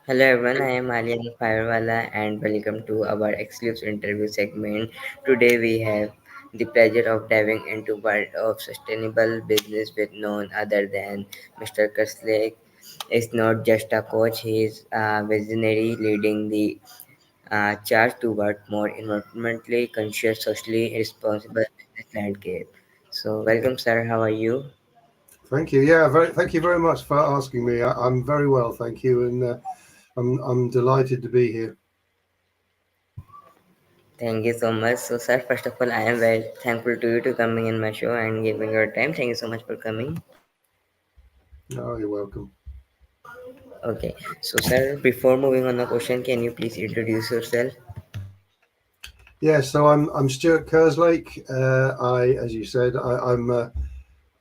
Hello everyone, I am Alyan Fiverrwala and welcome to our exclusive interview segment. Today we have the pleasure of diving into world of sustainable business with none other than Mr. Kerslake. Is not just a coach, he is a visionary leading the charge toward more environmentally conscious, socially responsible business landscape. So welcome sir, how are you? Thank you. Thank you very much for asking me. I'm very well, thank you, and I'm delighted to be here. Thank you so much. So, sir, first of all, I am very thankful to you to coming in my show and giving your time. Thank you so much for coming. Oh, you're welcome. Okay. So, sir, before moving on the question, can you please introduce yourself? Yeah, so I'm Stuart Kerslake. As you said, I'm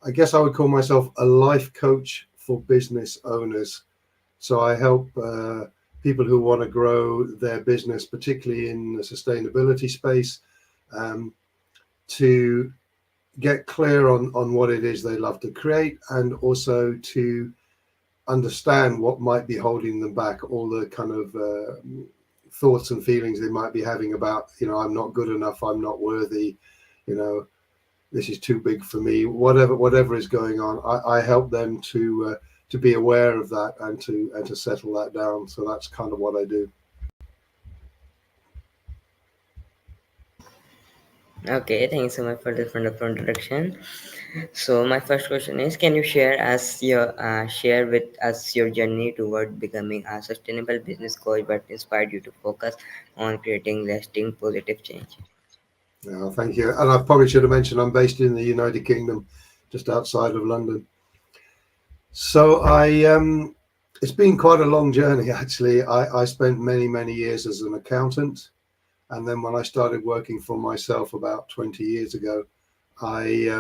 I guess I would call myself a life coach for business owners. So I help people who want to grow their business, particularly in the sustainability space, um, to get clear on what it is they love to create, and also to understand what might be holding them back, all the kind of thoughts and feelings they might be having about, I'm not good enough, I'm not worthy, you know, this is too big for me, whatever is going on. I help them to be aware of that and to settle that down. So that's kind of what I do. Okay. Thank you so much for this wonderful introduction. So, my first question is, can you share with us your journey toward becoming a sustainable business coach, what inspired you to focus on creating lasting positive change? Thank you. And I probably should have mentioned I'm based in the United Kingdom, just outside of London. So it's been quite a long journey actually. I spent many years as an accountant, and then when I started working for myself about 20 years ago, I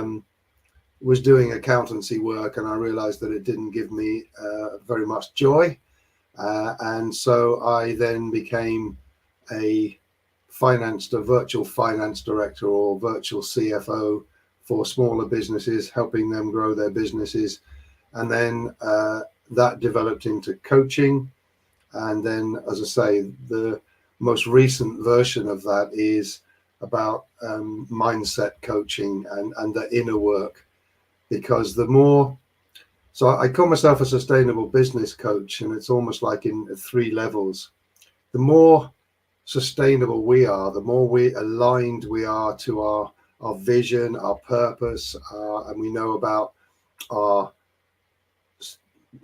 was doing accountancy work, and I realized that it didn't give me very much joy. And so I then became a a virtual finance director or virtual CFO for smaller businesses, helping them grow their businesses. And then that developed into coaching. And then, as I say, the most recent version of that is about mindset coaching and the inner work. Because the more, so I call myself a sustainable business coach, and it's almost like in three levels. The more sustainable we are, the more we aligned we are to our vision, our purpose, and we know about our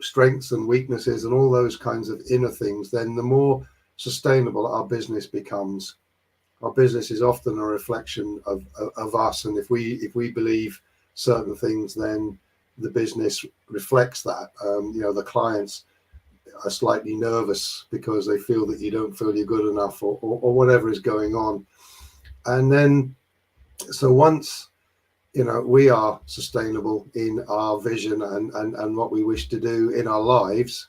strengths and weaknesses and all those kinds of inner things, then the more sustainable our business becomes. Our business is often a reflection of us, and if we believe certain things, then the business reflects that. The clients are slightly nervous because they feel that you don't feel you're good enough, or whatever is going on. And then, so once we are sustainable in our vision and what we wish to do in our lives,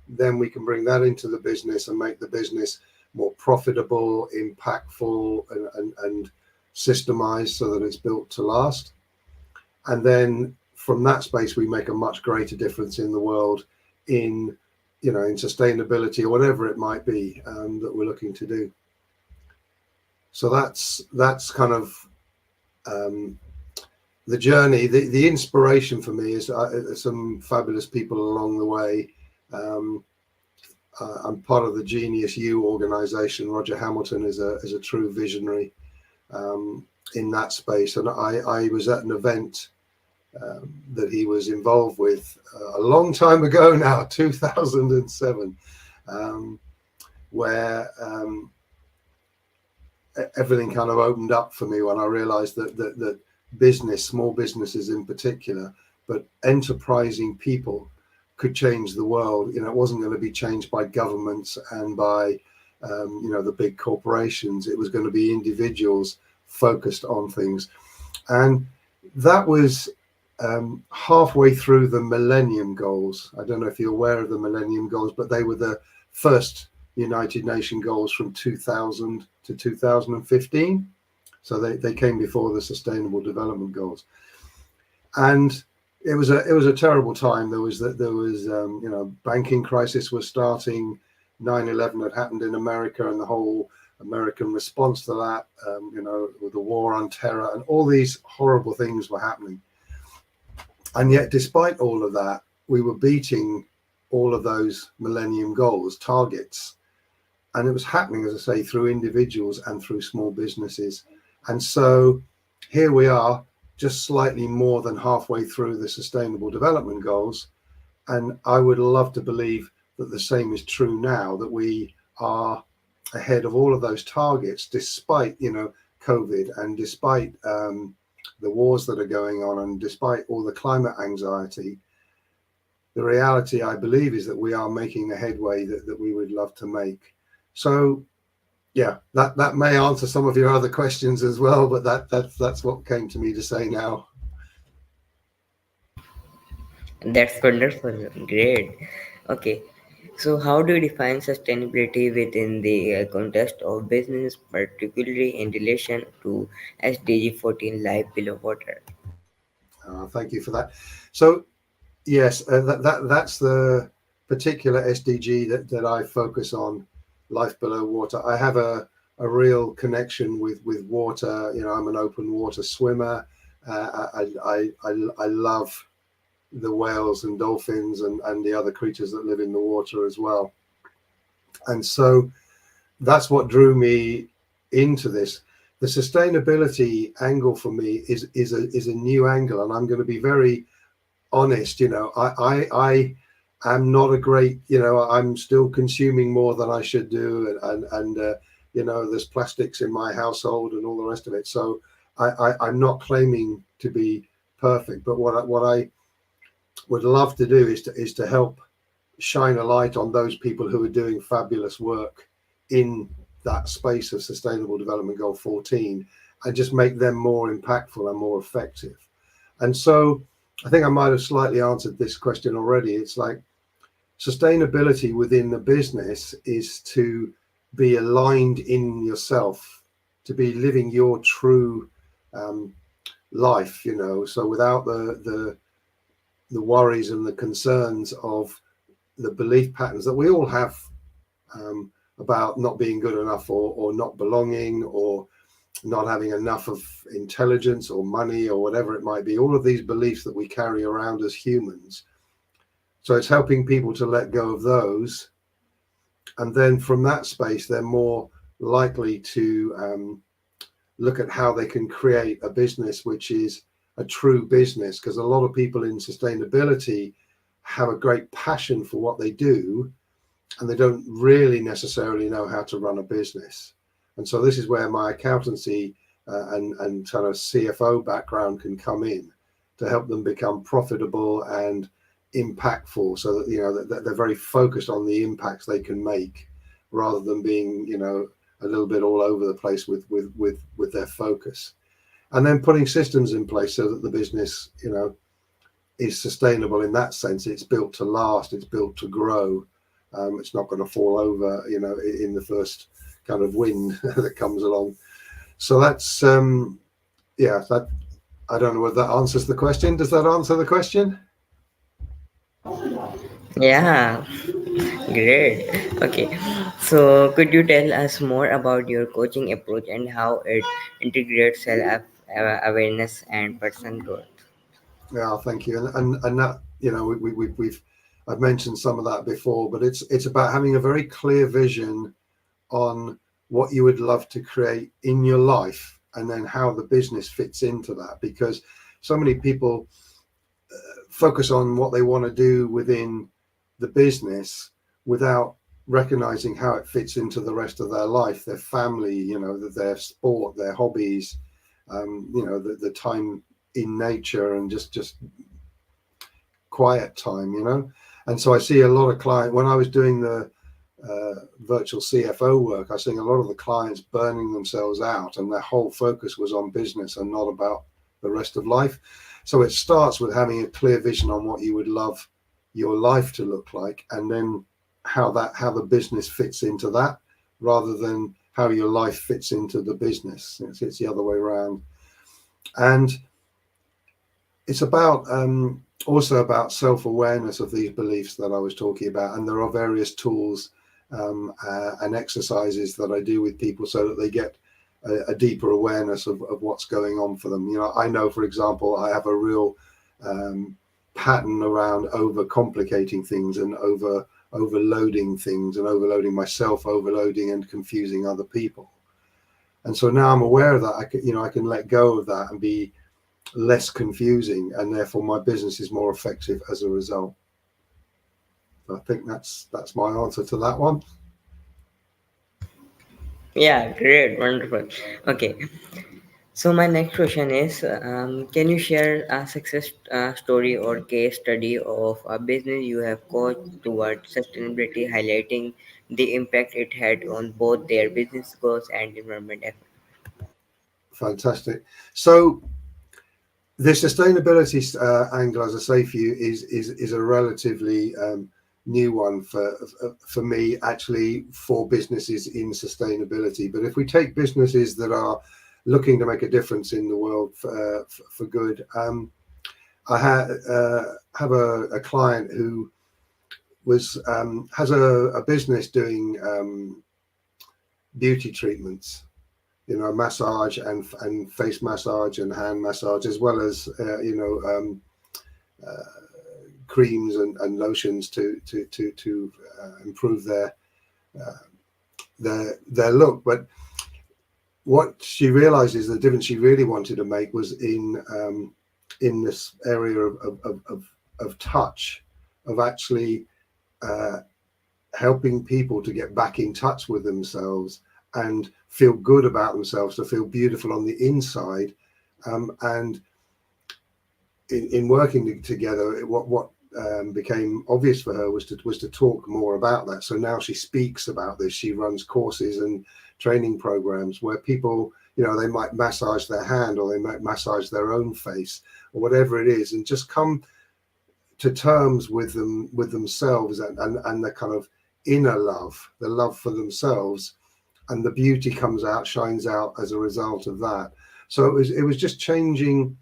then we can bring that into the business and make the business more profitable, impactful, and systemized so that it's built to last. And then from that space, we make a much greater difference in the world, in in sustainability or whatever it might be that we're looking to do. So that's kind of um, the journey. The inspiration for me is some fabulous people along the way. Um, I'm part of the Genius U organization. Roger Hamilton is a true visionary in that space, and I was at an event that he was involved with a long time ago now, 2007, where everything kind of opened up for me when I realized that business, small businesses in particular, but enterprising people could change the world. It wasn't going to be changed by governments and by the big corporations. It was going to be individuals focused on things. And that was halfway through the Millennium Goals. I don't know if you're aware of the Millennium Goals, but they were the first United Nations goals from 2000 to 2015. So they came before the Sustainable Development Goals. And it was a terrible time. There was banking crisis was starting. 9/11 had happened in America and the whole American response to that, with the war on terror and all these horrible things were happening. And yet, despite all of that, we were beating all of those Millennium Goals targets. And it was happening, as I say, through individuals and through small businesses. And so here we are, just slightly more than halfway through the Sustainable Development Goals. And I would love to believe that the same is true now, that we are ahead of all of those targets, despite, COVID and despite the wars that are going on and despite all the climate anxiety. The reality, I believe, is that we are making the headway that we would love to make. So, yeah, that may answer some of your other questions as well, but that's what came to me to say now. That's wonderful. Great. Okay. So, how do you define sustainability within the context of business, particularly in relation to SDG 14 Life Below Water? Thank you for that. So, yes, that's the particular SDG that I focus on, life below water. I have a real connection with water. I'm an open water swimmer. I love the whales and dolphins and the other creatures that live in the water as well. And so that's what drew me into this. The sustainability angle for me is a new angle, and I'm going to be very honest. I am not a great, I'm still consuming more than I should do, and there's plastics in my household and all the rest of it. So I'm not claiming to be perfect, but what I would love to do is to help shine a light on those people who are doing fabulous work in that space of Sustainable Development Goal 14 and just make them more impactful and more effective. And so I think I might have slightly answered this question already. It's like sustainability within the business is to be aligned in yourself, to be living your true life, so without the worries and the concerns of the belief patterns that we all have about not being good enough or not belonging or not having enough of intelligence or money or whatever it might be, all of these beliefs that we carry around as humans. So it's helping people to let go of those. And then from that space, they're more likely to look at how they can create a business which is a true business, because a lot of people in sustainability have a great passion for what they do, and they don't really necessarily know how to run a business. And so this is where my accountancy and kind of CFO background can come in to help them become profitable and impactful, so that that they're very focused on the impacts they can make, rather than being a little bit all over the place with their focus. And then putting systems in place so that the business is sustainable in that sense. It's built to last, it's built to grow. It's not going to fall over in the first kind of wind that comes along. So that's that I don't know whether that answers the question. Does that answer the question? Yeah, great. Okay, so could you tell us more about your coaching approach and how it integrates self awareness and personal growth? Yeah, thank you. And that we've I've mentioned some of that before, but it's about having a very clear vision on what you would love to create in your life, and then how the business fits into that. Because so many people focus on what they want to do within the business without recognizing how it fits into the rest of their life, their family, their sport, their hobbies, the time in nature, and just quiet time. And so I see a lot of clients, when I was doing the virtual CFO work, I was seeing a lot of the clients burning themselves out, and their whole focus was on business and not about the rest of life. So it starts with having a clear vision on what you would love your life to look like, and then how the business fits into that, rather than how your life fits into the business. It's the other way around. And it's about also about self-awareness of these beliefs that I was talking about. And there are various tools and exercises that I do with people so that they get a deeper awareness of what's going on for them. I know, for example, I have a real pattern around overcomplicating things and overloading things, and overloading myself, overloading and confusing other people. And so now I'm aware of that. I can let go of that and be less confusing, and therefore my business is more effective as a result. I think that's my answer to that one. Yeah, great, wonderful. Okay, so my next question is, can you share a success story or case study of a business you have coached towards sustainability, highlighting the impact it had on both their business goals and environment efforts? Fantastic. So the sustainability angle, as I say for you, is a relatively new one for me, actually, for businesses in sustainability. But if we take businesses that are looking to make a difference in the world for good, I have a client who has a business doing beauty treatments, massage and face massage and hand massage, as well as uh, creams and lotions to improve uh, their look. But what she realized is the difference she really wanted to make was in this area of touch, of actually uh, helping people to get back in touch with themselves and feel good about themselves, to feel beautiful on the inside. And in working together, what became obvious for her was to talk more about that. So now she speaks about this. She runs courses and training programs where people, they might massage their hand, or they might massage their own face, or whatever it is, and just come to terms with themselves, and the kind of inner love, the love for themselves, and the beauty shines out as a result of that. So it was just changing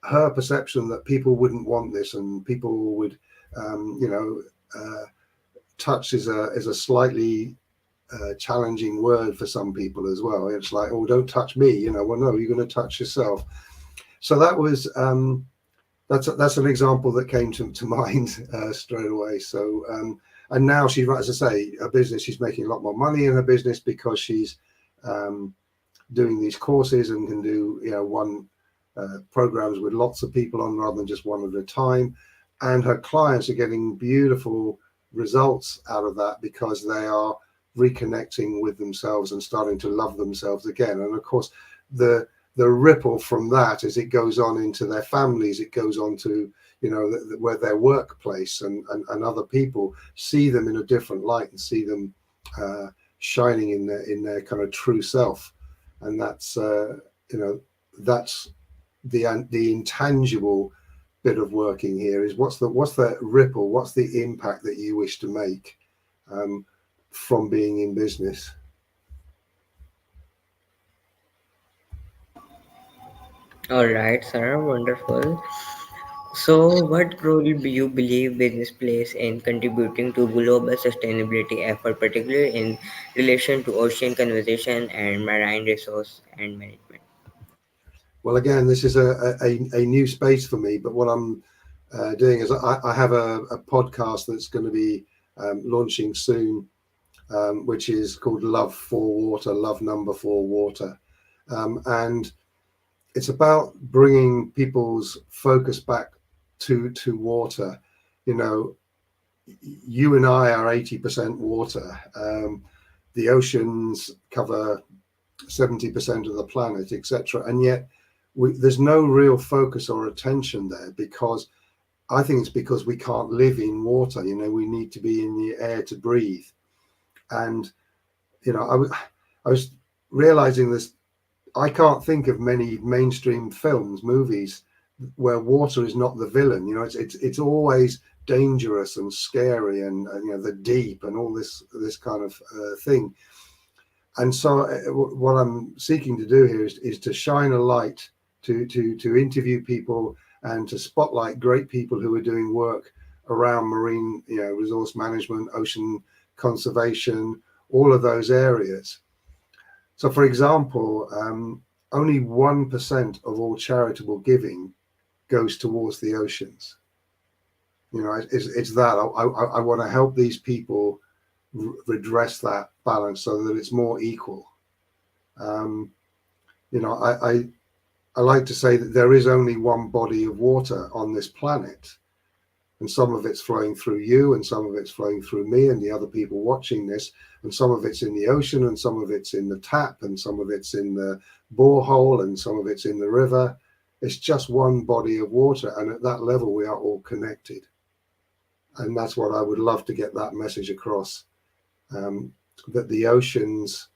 her perception that people wouldn't want this, and people would, uh, touch is a slightly challenging word for some people as well. It's like, oh, don't touch me, well, no, you're going to touch yourself. So that was that's an example that came to mind straight away. So and now she, as I say, her business, she's making a lot more money in her business because she's doing these courses and can do one programs with lots of people on rather than just one at a time. And her clients are getting beautiful results out of that because they are reconnecting with themselves and starting to love themselves again. And of course, the ripple from that, as it goes on into their families, it goes on to where their workplace and other people see them in a different light and see them shining in their kind of true self. And that's that's the intangible bit of working here, is what's the ripple, what's the impact that you wish to make from being in business. All right, sir, wonderful. So, what role do you believe business plays in contributing to global sustainability effort, particularly in relation to ocean conservation and marine resource and management? Well, again, this is a new space for me, but what I'm doing is I have a podcast that's going to be launching soon, which is called Love for Water, Love Number 4 Water. And it's about bringing people's focus back to water. You and I are 80% water. The oceans cover 70% of the planet, etc. And yet there's no real focus or attention there, because I think it's because we can't live in water. We need to be in the air to breathe. And I was realizing this. I can't think of many mainstream movies where water is not the villain. It's always dangerous and scary, and the deep and all this kind of thing. And so what I'm seeking to do here is to shine a light, to interview people and to spotlight great people who are doing work around marine resource management, ocean conservation, all of those areas. So, for example, only 1% of all charitable giving goes towards the oceans. It's that I want to help these people redress that balance so that it's more equal. Um, I like to say that there is only one body of water on this planet, and some of it's flowing through you, and some of it's flowing through me and the other people watching this, and some of it's in the ocean, and some of it's in the tap, and some of it's in the borehole, and some of it's in the river. It's just one body of water, and at that level we are all connected. And that's what I would love to get that message across, that the oceans,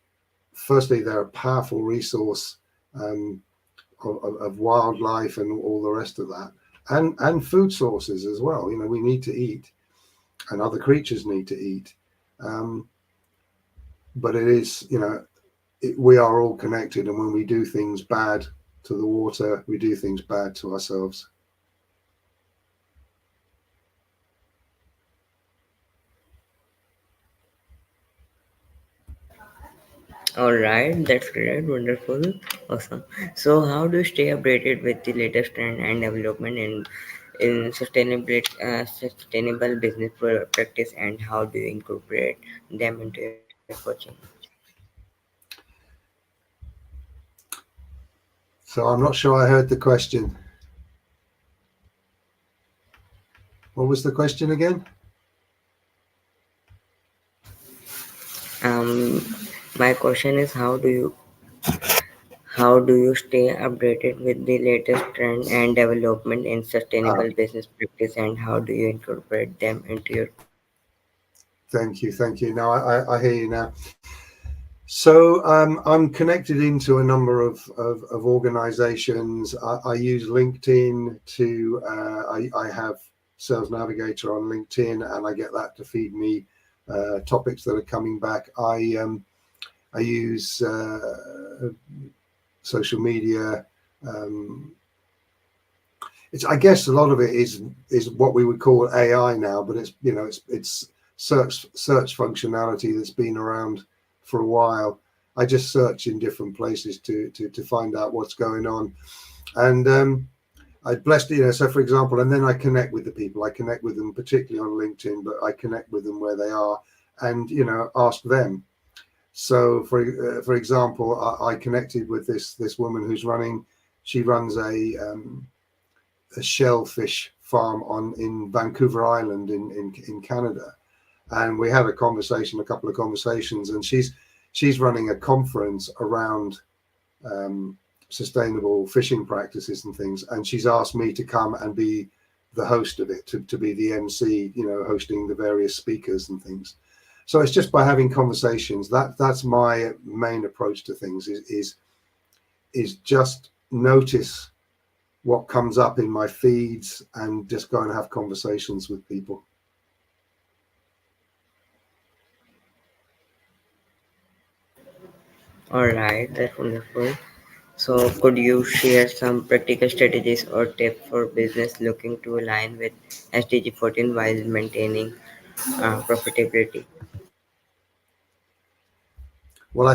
firstly, they're a powerful resource of wildlife and all the rest of that, and food sources as well. We need to eat, and other creatures need to eat. But it is, we are all connected, and when we do things bad to the water, we do things bad to ourselves. All right, that's great, wonderful, awesome. So, how do you stay updated with the latest trend and development in sustainable business practice, and how do you incorporate them into your coaching? So I'm not sure I heard the question. What was the question again? Um, my question is, how do you stay updated with the latest trend and development in Ah, sustainable business practice, and how do you incorporate them into your coaching? thank you. Now I hear you now. So I'm connected into a number of organizations. I use LinkedIn to, I have Sales Navigator on LinkedIn, and I get that to feed me topics that are coming back. I use social media. I guess a lot of it is what we would call AI now, but it's search functionality that's been around for a while. I just search in different places to find out what's going on, and I blessed, so for example, and then I connect with the people. I connect with them particularly on LinkedIn, but I connect with them where they are, and ask them. So for example, I connected with this woman who's running. She runs a shellfish farm in Vancouver Island in Canada, and we had a couple of conversations, and she's running a conference around sustainable fishing practices and things, and she's asked me to come and be the host of it, to be the MC, hosting the various speakers and things. So it's just by having conversations. That's my main approach to things, is just notice what comes up in my feeds and just go and have conversations with people. All right, that's wonderful. So, could you share some practical strategies or tips for business looking to align with SDG 14 while maintaining profitability? Well,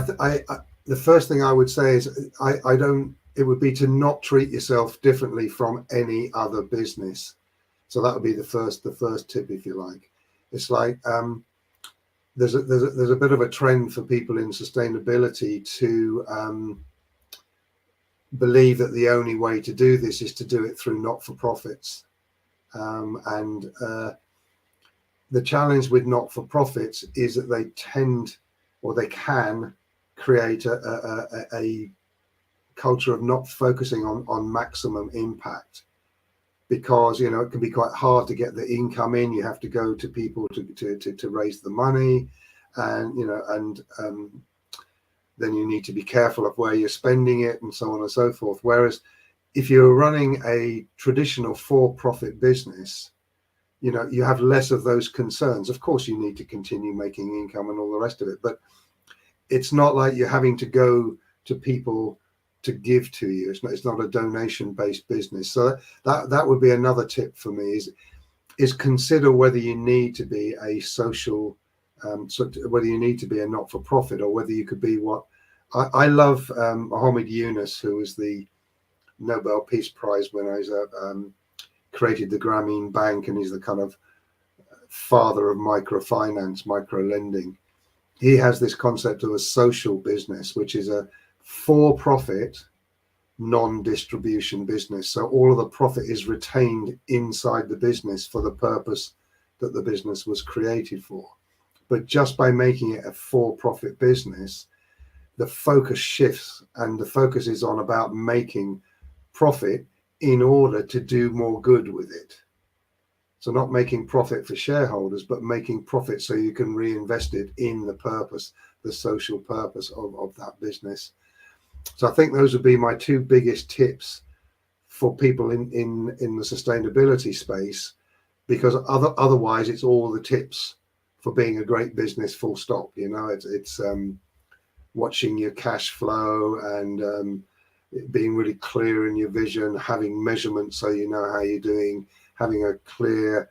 the first thing I would say is I don't. It would be to not treat yourself differently from any other business. So that would be the first tip, if you like. It's like there's a bit of a trend for people in sustainability to believe that the only way to do this is to do it through not-for-profits, and the challenge with not-for-profits is that they tend, or they can, create a culture of not focusing on maximum impact, because it can be quite hard to get the income in. You have to go to people to raise the money, and then you need to be careful of where you're spending it, and so on and so forth. Whereas if you're running a traditional for-profit business, you have less of those concerns. Of course, you need to continue making income and all the rest of it, but it's not like you're having to go to people to give to you. It's not a donation-based business. So that would be another tip for me, is consider whether you need to be a social So whether you need to be a not-for-profit or whether you could be what I love, Muhammad Yunus, who was the Nobel Peace Prize winner, created the Grameen Bank, and he's the kind of father of microfinance, micro lending. He has this concept of a social business, which is a for-profit, non-distribution business. So all of the profit is retained inside the business for the purpose that the business was created for. But just by making it a for-profit business, the focus shifts, and the focus is on about making profit in order to do more good with it. So not making profit for shareholders, but making profit so you can reinvest it in the purpose, the social purpose of that business. So I think those would be my two biggest tips for people in the sustainability space, because otherwise it's all the tips for being a great business, full stop. You know, it's watching your cash flow and being really clear in your vision, having measurements so you know how you're doing, having a clear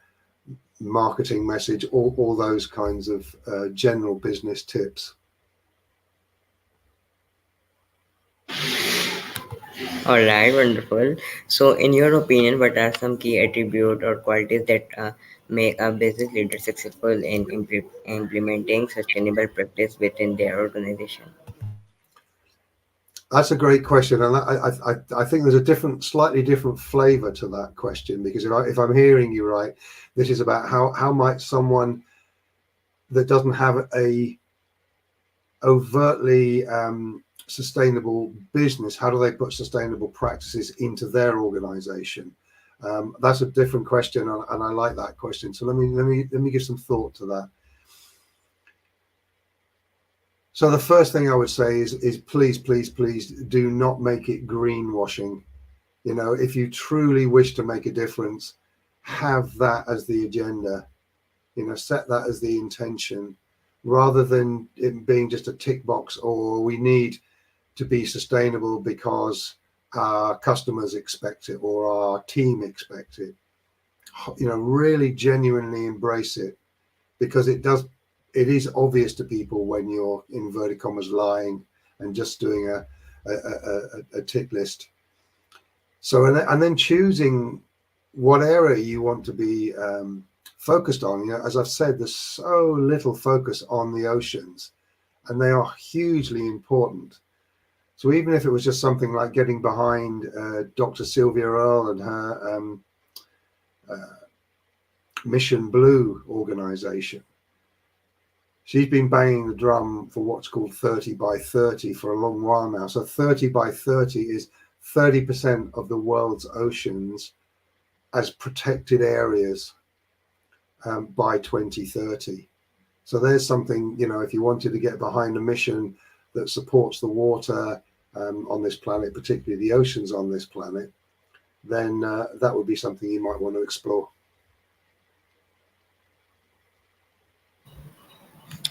marketing message, all those kinds of general business tips. All right, wonderful. So, in your opinion, what are some key attributes or qualities that make a business leader successful in implementing sustainable practice within their organization? That's a great question, and I think there's a slightly different flavour to that question, because if I'm hearing you right, this is about how might someone that doesn't have a overtly sustainable business, how do they put sustainable practices into their organisation? That's a different question, and I like that question. So let me give some thought to that. So the first thing I would say is please do not make it greenwashing. You know, if you truly wish to make a difference, have that as the agenda. You know, set that as the intention, rather than it being just a tick box, or we need to be sustainable because our customers expect it or our team expect it. You know, really genuinely embrace it, because it is obvious to people when you're, in inverted commas, lying and just doing a tick list. So and then choosing what area you want to be focused on. You know, as I've said, there's so little focus on the oceans, and they are hugely important. So even if it was just something like getting behind Dr. Sylvia Earle and her Mission Blue organization, she's been banging the drum for what's called 30 by 30 for a long while now. So 30 by 30 is 30% of the world's oceans as protected areas by 2030. So there's something, you know, if you wanted to get behind a mission that supports the water on this planet, particularly the oceans on this planet, then that would be something you might want to explore.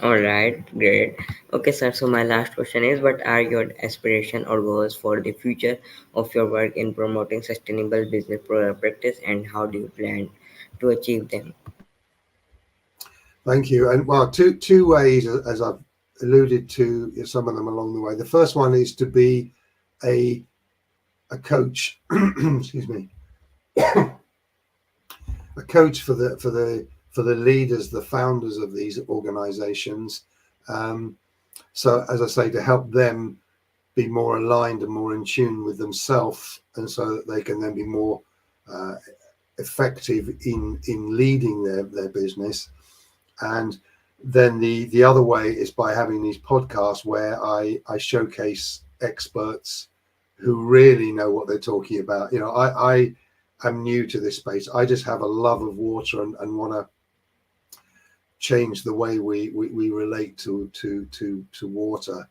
All right, great. Okay, sir. So my last question is, what are your aspiration or goals for the future of your work in promoting sustainable business practice, and how do you plan to achieve them? Thank you. And well, two ways, as I've alluded to some of them along the way. The first one is to be a coach, excuse me, a coach for the leaders, the founders of these organizations. So as I say, to help them be more aligned and more in tune with themselves, and so that they can then be more effective in leading their business. And then the other way is by having these podcasts where I showcase experts who really know what they're talking about. You know, I am new to this space. I just have a love of water and want to change the way we relate to water.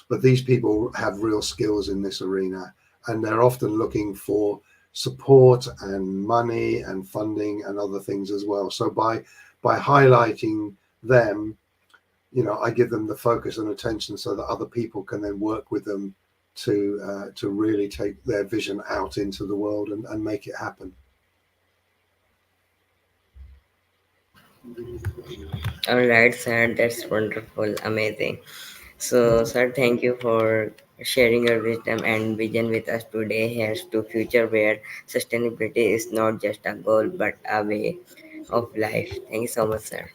But these people have real skills in this arena, and they're often looking for support and money and funding and other things as well. So by highlighting them, you know, I give them the focus and attention so that other people can then work with them to really take their vision out into the world and make it happen. All right, sir. That's wonderful, amazing. So, sir, thank you for sharing your wisdom and vision with us today. Here's to future where sustainability is not just a goal but a way of life. Thank you so much, sir.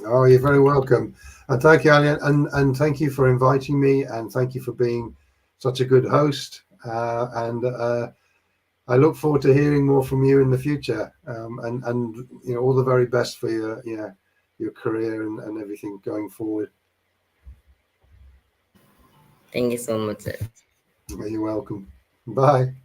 Oh, you're very welcome. And thank you, Alyan. And thank you for inviting me. And thank you for being such a good host. And I look forward to hearing more from you in the future. And all the very best for your career and everything going forward. Thank you so much, sir. You're welcome. Bye.